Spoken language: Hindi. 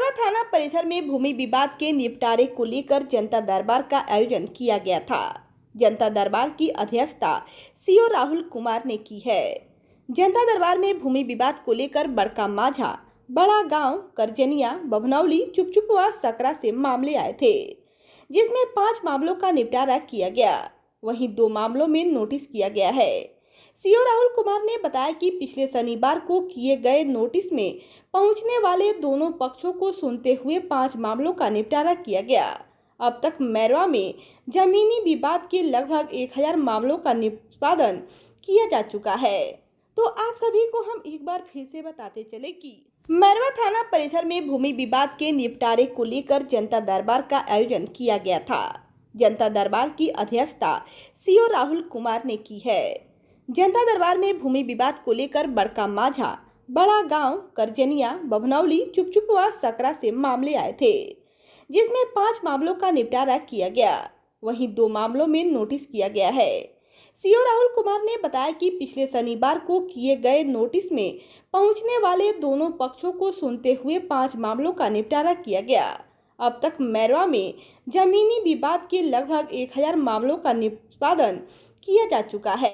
मैरवा थाना परिसर में भूमि विवाद के निपटारे को लेकर जनता दरबार का आयोजन किया गया था। जनता दरबार की अध्यक्षता सीओ राहुल कुमार ने की है। जनता दरबार में भूमि विवाद को लेकर बड़का माझा, बड़ा गांव, करजनिया, बभनौली, चुपचुपवा, सकरा से मामले आए थे, जिसमें 5 मामलों का निपटारा किया गया। वहीं 2 मामलों में नोटिस किया गया है। सीओ राहुल कुमार ने बताया कि पिछले शनिवार को किए गए नोटिस में पहुंचने वाले दोनों पक्षों को सुनते हुए 5 मामलों का निपटारा किया गया। अब तक मैरवा में जमीनी विवाद के लगभग 1000 मामलों का निष्पादन किया जा चुका है। तो आप सभी को हम एक बार फिर से बताते चले कि मैरवा थाना परिसर में भूमि विवाद के निपटारे को लेकर जनता दरबार का आयोजन किया गया था। जनता दरबार की अध्यक्षता सीओ राहुल कुमार ने की है। जनता दरबार में भूमि विवाद को लेकर बड़का माझा, बड़ा गांव, करजनिया, बभनौली, चुपचुपवा, सकरा से मामले आए थे, जिसमें 5 मामलों का निपटारा किया गया। वहीं 2 मामलों में नोटिस किया गया है। सीओ राहुल कुमार ने बताया कि पिछले शनिवार को किए गए नोटिस में पहुंचने वाले दोनों पक्षों को सुनते हुए 5 मामलों का निपटारा किया गया। अब तक मैरवा में जमीनी विवाद के लगभग 1000 मामलों का निष्पादन किया जा चुका है।